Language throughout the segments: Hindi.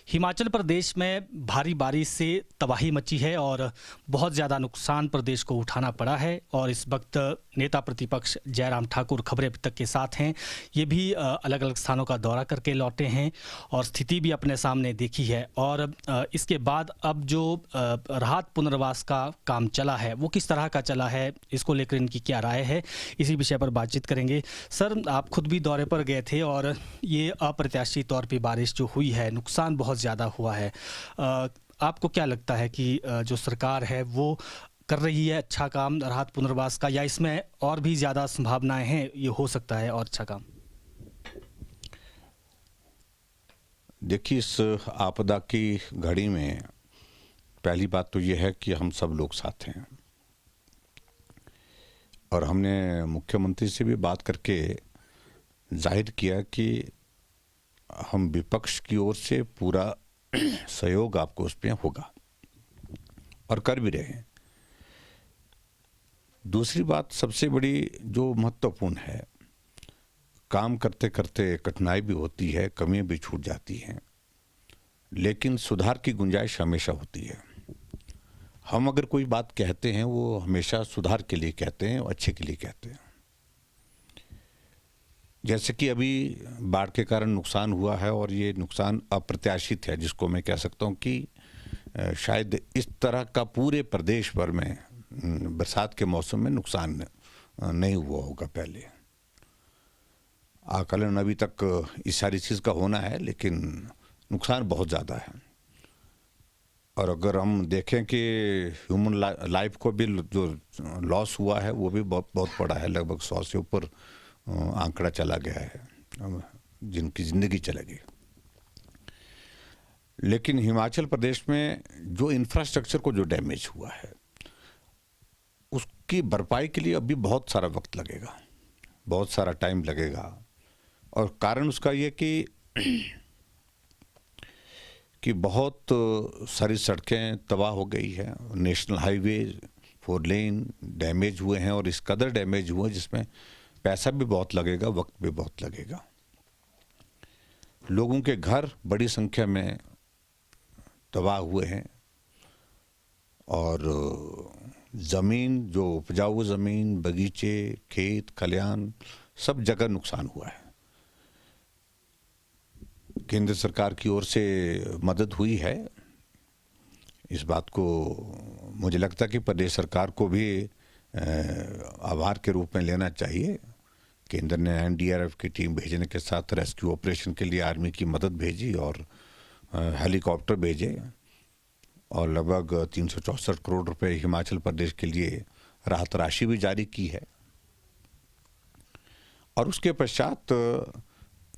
हिमाचल प्रदेश में भारी बारिश से तबाही मची है और बहुत ज़्यादा नुकसान प्रदेश को उठाना पड़ा है। और इस वक्त नेता प्रतिपक्ष जयराम ठाकुर खबरें अभी तक के साथ हैं। ये भी अलग अलग स्थानों का दौरा करके लौटे हैं और स्थिति भी अपने सामने देखी है। और इसके बाद अब जो राहत पुनर्वास का काम चला है वो किस तरह का चला है, इसको लेकर इनकी क्या राय है, इसी विषय पर बातचीत करेंगे। सर, आप खुद भी दौरे पर गए थे और ये अप्रत्याशित तौर पे बारिश जो हुई है, नुकसान बहुत ज़्यादा हुआ है। आपको क्या लगता है कि जो सरकार है वो कर रही है अच्छा काम राहत पुनर्वास का, या इसमें और भी ज़्यादा संभावनाएं हैं, ये हो सकता है और अच्छा काम? देखिए, इस आपदा की घड़ी में पहली बात तो ये है कि हम सब लोग साथ हैं और हमने मुख्यमंत्री से भी बात करके जाहिर किया कि हम विपक्ष की ओर से पूरा सहयोग आपको उसमें होगा और कर भी रहे हैं। दूसरी बात सबसे बड़ी जो महत्वपूर्ण है, काम करते करते कठिनाई भी होती है, कमियां भी छूट जाती हैं, लेकिन सुधार की गुंजाइश हमेशा होती है। हम अगर कोई बात कहते हैं वो हमेशा सुधार के लिए कहते हैं, अच्छे के लिए कहते हैं। जैसे कि अभी बाढ़ के कारण नुकसान हुआ है और ये नुकसान अप्रत्याशित है, जिसको मैं कह सकता हूँ कि शायद इस तरह का पूरे प्रदेश भर में बरसात के मौसम में नुकसान नहीं हुआ होगा पहले। आकलन अभी तक इस सारी चीज़ का होना है, लेकिन नुकसान बहुत ज़्यादा है। और अगर हम देखें कि ह्यूमन लाइफ को भी जो लॉस हुआ है वो भी बहुत बड़ा है, लगभग 100 से ऊपर आंकड़ा चला गया है जिनकी ज़िंदगी चली गई। लेकिन हिमाचल प्रदेश में जो इंफ्रास्ट्रक्चर को जो डैमेज हुआ है उसकी भरपाई के लिए अभी बहुत सारा वक्त लगेगा, बहुत सारा टाइम लगेगा। और कारण उसका ये कि बहुत सारी सड़कें तबाह हो गई है, नेशनल हाईवे 4 लेन डैमेज हुए हैं और इस कदर डैमेज हुए जिसमें पैसा भी बहुत लगेगा, वक्त भी बहुत लगेगा। लोगों के घर बड़ी संख्या में तबाह हुए हैं और ज़मीन, जो उपजाऊ ज़मीन, बगीचे, खेत खलिहान, सब जगह नुकसान हुआ है। केंद्र सरकार की ओर से मदद हुई है, इस बात को मुझे लगता है कि प्रदेश सरकार को भी आभार के रूप में लेना चाहिए। केंद्र ने एनडीआरएफ की टीम भेजने के साथ रेस्क्यू ऑपरेशन के लिए आर्मी की मदद भेजी और हेलीकॉप्टर भेजे और लगभग 364 करोड़ रुपए हिमाचल प्रदेश के लिए राहत राशि भी जारी की है। और उसके पश्चात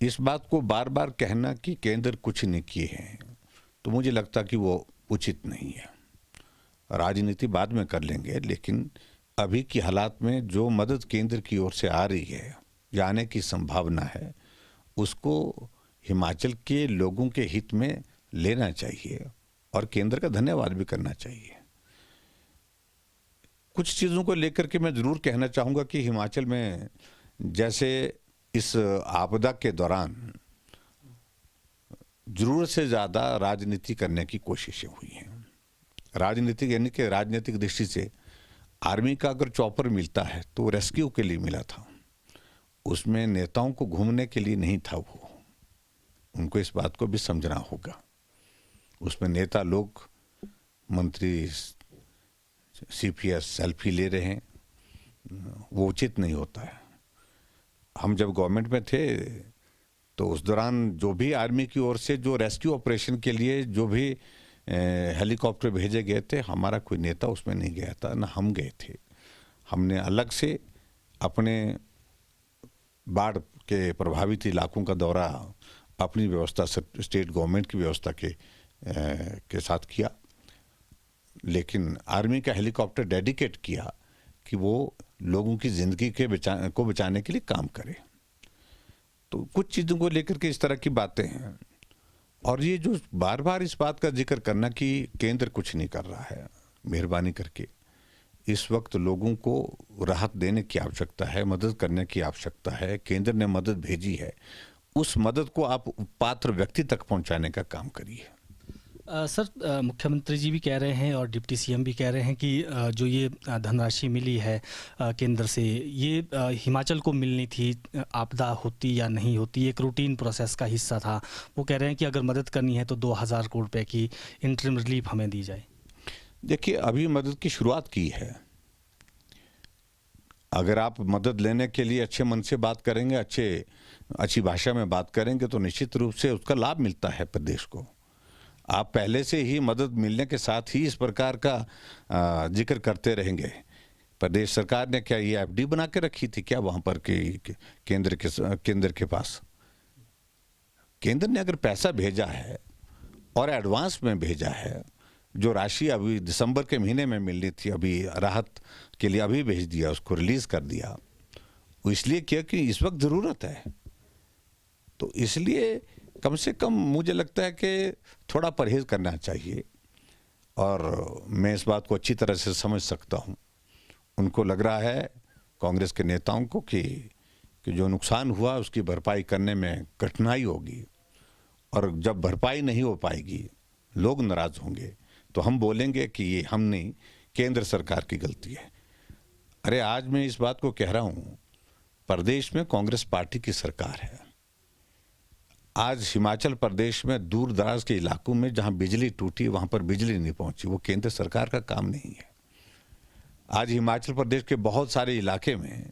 इस बात को बार बार कहना कि केंद्र कुछ नहीं किए हैं, तो मुझे लगता कि वो उचित नहीं है। राजनीति बाद में कर लेंगे, लेकिन अभी की हालात में जो मदद केंद्र की ओर से आ रही है या आने की संभावना है, उसको हिमाचल के लोगों के हित में लेना चाहिए और केंद्र का धन्यवाद भी करना चाहिए। कुछ चीज़ों को लेकर के मैं ज़रूर कहना चाहूँगा कि हिमाचल में जैसे इस आपदा के दौरान ज़रूरत से ज़्यादा राजनीति करने की कोशिशें हुई हैं। राजनीतिक यानी कि राजनीतिक दृष्टि से आर्मी का अगर चॉपर मिलता है तो रेस्क्यू के लिए मिला था, उसमें नेताओं को घूमने के लिए नहीं था। वो उनको इस बात को भी समझना होगा। उसमें नेता लोग, मंत्री सीपीएस सेल्फी ले रहे हैं, वो उचित नहीं होता है। हम जब गवर्नमेंट में थे तो उस दौरान जो भी आर्मी की ओर से जो रेस्क्यू ऑपरेशन के लिए जो भी हेलीकॉप्टर भेजे गए थे, हमारा कोई नेता उसमें नहीं गया था, ना हम गए थे। हमने अलग से अपने बाढ़ के प्रभावित इलाकों का दौरा अपनी व्यवस्था से, स्टेट गवर्नमेंट की व्यवस्था के साथ किया। लेकिन आर्मी का हेलीकॉप्टर डेडिकेट किया कि वो लोगों की ज़िंदगी को बचाने के लिए काम करे। तो कुछ चीज़ों को लेकर के इस तरह की बातें हैं। और ये जो बार बार इस बात का जिक्र करना कि केंद्र कुछ नहीं कर रहा है, मेहरबानी करके इस वक्त लोगों को राहत देने की आवश्यकता है, मदद करने की आवश्यकता है। केंद्र ने मदद भेजी है, उस मदद को आप पात्र व्यक्ति तक पहुंचाने का काम करिए। सर, मुख्यमंत्री जी भी कह रहे हैं और डिप्टी सीएम भी कह रहे हैं कि जो ये धनराशि मिली है केंद्र से, ये हिमाचल को मिलनी थी। आपदा होती या नहीं होती, एक रूटीन प्रोसेस का हिस्सा था। वो कह रहे हैं कि अगर मदद करनी है तो 2000 करोड़ रुपए की इंटरिम रिलीफ हमें दी जाए। देखिए, अभी मदद की शुरुआत की है। अगर आप मदद लेने के लिए अच्छे मन से बात करेंगे, अच्छी भाषा में बात करेंगे, तो निश्चित रूप से उसका लाभ मिलता है प्रदेश को। आप पहले से ही मदद मिलने के साथ ही इस प्रकार का जिक्र करते रहेंगे। प्रदेश सरकार ने क्या ये एफडी बना के रखी थी क्या वहाँ पर केंद्र के पास? केंद्र ने अगर पैसा भेजा है और एडवांस में भेजा है, जो राशि अभी दिसंबर के महीने में मिलनी थी, अभी राहत के लिए अभी भेज दिया, उसको रिलीज कर दिया। वो इसलिए किया कि इस वक्त ज़रूरत है। तो इसलिए कम से कम मुझे लगता है कि थोड़ा परहेज करना चाहिए। और मैं इस बात को अच्छी तरह से समझ सकता हूँ। उनको लग रहा है, कांग्रेस के नेताओं को, कि जो नुकसान हुआ उसकी भरपाई करने में कठिनाई होगी, और जब भरपाई नहीं हो पाएगी लोग नाराज होंगे, तो हम बोलेंगे कि ये हम नहीं, केंद्र सरकार की गलती है। अरे आज मैं इस बात को कह रहा हूँ, प्रदेश में कांग्रेस पार्टी की सरकार है। आज हिमाचल प्रदेश में दूर दराज के इलाकों में जहां बिजली टूटी, वहां पर बिजली नहीं पहुंची, वो केंद्र सरकार का काम नहीं है। आज हिमाचल प्रदेश के बहुत सारे इलाके में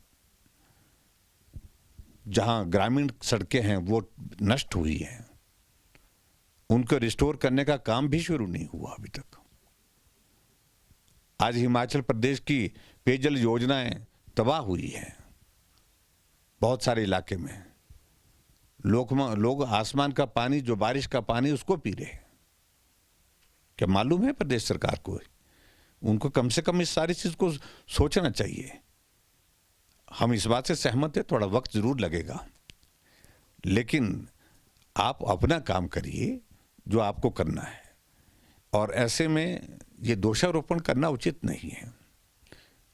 जहां ग्रामीण सड़कें हैं वो नष्ट हुई हैं, उनको रिस्टोर करने का काम भी शुरू नहीं हुआ अभी तक। आज हिमाचल प्रदेश की पेयजल योजनाएं तबाह हुई हैं। बहुत सारे इलाके में लोग आसमान का पानी, जो बारिश का पानी, उसको पी रहे हैं। क्या मालूम है प्रदेश सरकार को? उनको कम से कम इस सारी चीज को सोचना चाहिए। हम इस बात से सहमत हैं, थोड़ा वक्त जरूर लगेगा, लेकिन आप अपना काम करिए जो आपको करना है। और ऐसे में ये दोषारोपण करना उचित नहीं है।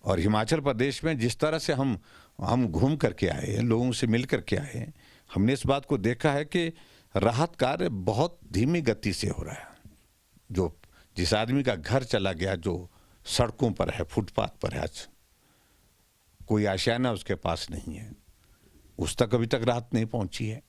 और हिमाचल प्रदेश में जिस तरह से हम घूम करके आए हैं, लोगों से मिल करके आए हैं, हमने इस बात को देखा है कि राहत कार्य बहुत धीमी गति से हो रहा है। जिस आदमी का घर चला गया, जो सड़कों पर है, फुटपाथ पर है, आज कोई आशियाना उसके पास नहीं है, उस तक अभी तक राहत नहीं पहुंची है।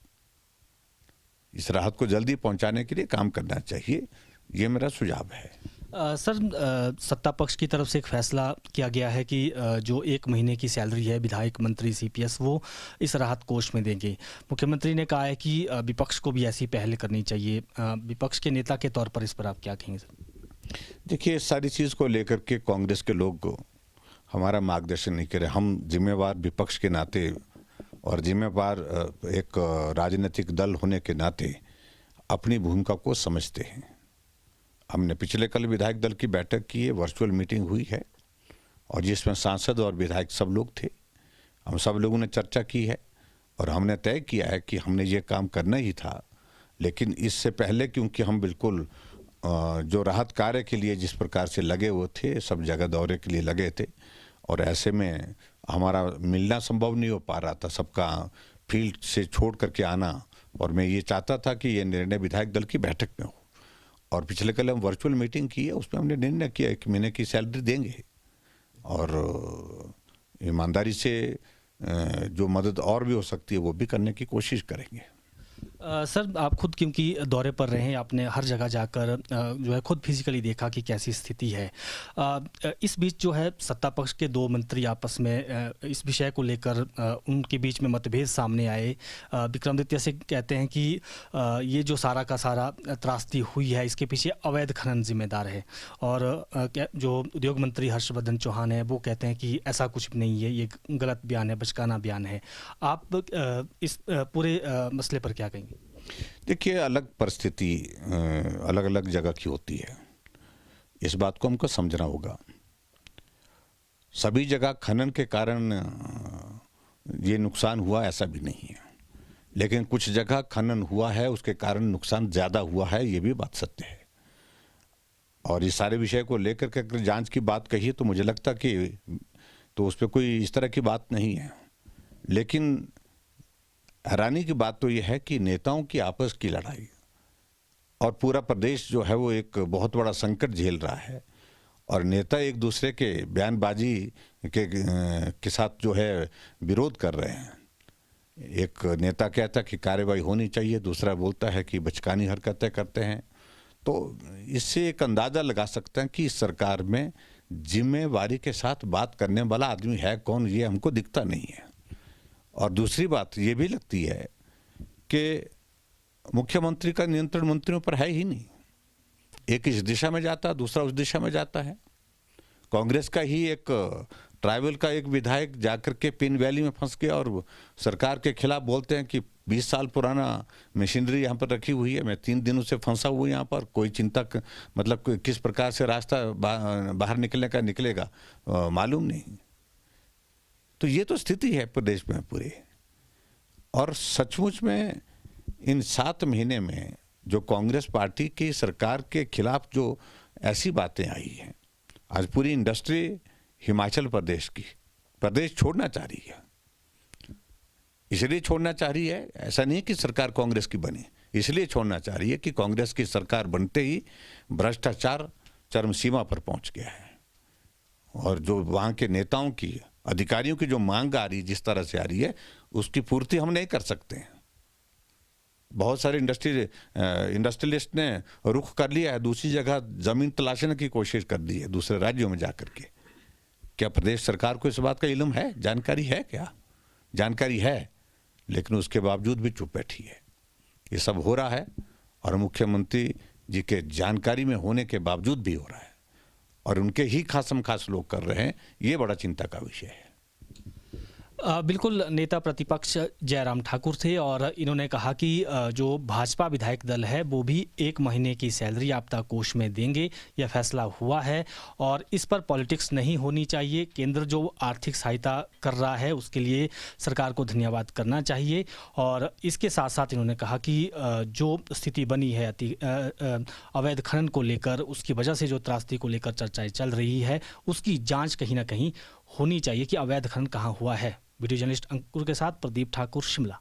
इस राहत को जल्दी पहुंचाने के लिए काम करना चाहिए, ये मेरा सुझाव है। सर, सत्ता पक्ष की तरफ से एक फैसला किया गया है कि जो 1 महीने की सैलरी है विधायक, मंत्री, सीपीएस, वो इस राहत कोष में देंगे। मुख्यमंत्री ने कहा है कि विपक्ष को भी ऐसी पहल करनी चाहिए। विपक्ष के नेता के तौर पर इस पर आप क्या कहेंगे सर? देखिए, इस सारी चीज़ को लेकर के कांग्रेस के लोग हमारा मार्गदर्शन नहीं करें। हम जिम्मेवार विपक्ष के नाते और जिम्मेवार एक राजनीतिक दल होने के नाते अपनी भूमिका को समझते हैं। हमने पिछले कल विधायक दल की बैठक की है, वर्चुअल मीटिंग हुई है, और जिसमें सांसद और विधायक सब लोग थे। हम सब लोगों ने चर्चा की है और हमने तय किया है कि हमने ये काम करना ही था। लेकिन इससे पहले, क्योंकि हम बिल्कुल जो राहत कार्य के लिए जिस प्रकार से लगे हुए थे, सब जगह दौरे के लिए लगे थे, और ऐसे में हमारा मिलना संभव नहीं हो पा रहा था, सबका फील्ड से छोड़ करके आना। और मैं ये चाहता था कि ये निर्णय विधायक दल की बैठक में हो। और पिछले कल हम वर्चुअल मीटिंग की है, उसमें हमने निर्णय किया 1 महीने की सैलरी देंगे, और ईमानदारी से जो मदद और भी हो सकती है वो भी करने की कोशिश करेंगे। सर, आप खुद क्योंकि दौरे पर रहे हैं, आपने हर जगह जाकर जो है खुद फिजिकली देखा कि कैसी स्थिति है। इस बीच जो है सत्ता पक्ष के 2 मंत्री आपस में इस विषय को लेकर उनके बीच में मतभेद सामने आए। विक्रमादित्य सिंह कहते हैं कि ये जो सारा का सारा त्रासदी हुई है, इसके पीछे अवैध खनन जिम्मेदार है। और जो उद्योग मंत्री हर्षवर्धन चौहान है, वो कहते हैं कि ऐसा कुछ भी नहीं है, ये गलत बयान है, बचकाना बयान है। आप इस पूरे मसले पर क्या कहेंगे? देखिए, अलग परिस्थिति अलग अलग जगह की होती है, इस बात को हमको समझना होगा। सभी जगह खनन के कारण ये नुकसान हुआ ऐसा भी नहीं है, लेकिन कुछ जगह खनन हुआ है, उसके कारण नुकसान ज़्यादा हुआ है, ये भी बात सत्य है। और इस सारे विषय को लेकर के अगर जांच की बात कही तो मुझे लगता कि तो उस पर कोई इस तरह की बात नहीं है। लेकिन हैरानी की बात तो यह है कि नेताओं की आपस की लड़ाई और पूरा प्रदेश जो है वो एक बहुत बड़ा संकट झेल रहा है और नेता एक दूसरे के बयानबाजी के साथ जो है विरोध कर रहे हैं। एक नेता कहता है कि कार्रवाई होनी चाहिए, दूसरा बोलता है कि बचकानी हरकतें करते हैं। तो इससे एक अंदाज़ा लगा सकते हैं कि इस सरकार में जिम्मेवारी के साथ बात करने वाला आदमी है कौन, ये हमको दिखता नहीं है। और दूसरी बात ये भी लगती है कि मुख्यमंत्री का नियंत्रण मंत्रियों पर है ही नहीं। एक इस दिशा में जाता है, दूसरा उस दिशा में जाता है। कांग्रेस का ही एक ट्राइबल का एक विधायक जाकर के पिन वैली में फंस गया और सरकार के खिलाफ बोलते हैं कि 20 साल पुराना मशीनरी यहाँ पर रखी हुई है, मैं 3 दिनों से फंसा हुआ यहाँ पर, कोई चिंता मतलब किस प्रकार से रास्ता बाहर निकलने का निकलेगा मालूम नहीं। तो ये तो स्थिति है प्रदेश में पूरे। और सचमुच में इन 7 महीने में जो कांग्रेस पार्टी की सरकार के खिलाफ जो ऐसी बातें आई हैं, आज पूरी इंडस्ट्री हिमाचल प्रदेश की प्रदेश छोड़ना चाह रही है। इसलिए छोड़ना चाह रही है, ऐसा नहीं कि सरकार कांग्रेस की बने, इसलिए छोड़ना चाह रही है कि कांग्रेस की सरकार बनते ही भ्रष्टाचार चरम सीमा पर पहुंच गया है। और जो वहाँ के नेताओं की, अधिकारियों की जो मांग आ रही है, जिस तरह से आ रही है, उसकी पूर्ति हम नहीं कर सकते हैं। बहुत सारे इंडस्ट्रियलिस्ट ने रुख कर लिया है, दूसरी जगह जमीन तलाशने की कोशिश कर दी है, दूसरे राज्यों में जाकर के। क्या प्रदेश सरकार को इस बात का इल्म है, जानकारी है? क्या जानकारी है, लेकिन उसके बावजूद भी चुप बैठी है। ये सब हो रहा है और मुख्यमंत्री जी के जानकारी में होने के बावजूद भी हो रहा है और उनके ही खासम खास लोग कर रहे हैं। ये बड़ा चिंता का विषय है। बिल्कुल, नेता प्रतिपक्ष जयराम ठाकुर थे और इन्होंने कहा कि जो भाजपा विधायक दल है वो भी 1 महीने की सैलरी आपदा कोष में देंगे, यह फैसला हुआ है और इस पर पॉलिटिक्स नहीं होनी चाहिए। केंद्र जो आर्थिक सहायता कर रहा है उसके लिए सरकार को धन्यवाद करना चाहिए। और इसके साथ साथ इन्होंने कहा कि जो स्थिति बनी है अवैध खनन को लेकर, उसकी वजह से जो त्रासदी को लेकर चर्चाएं चल रही है, उसकी जाँच कहीं ना कहीं होनी चाहिए कि अवैध खनन कहाँ हुआ है। वीडियो जर्नलिस्ट अंकुर के साथ प्रदीप ठाकुर, शिमला।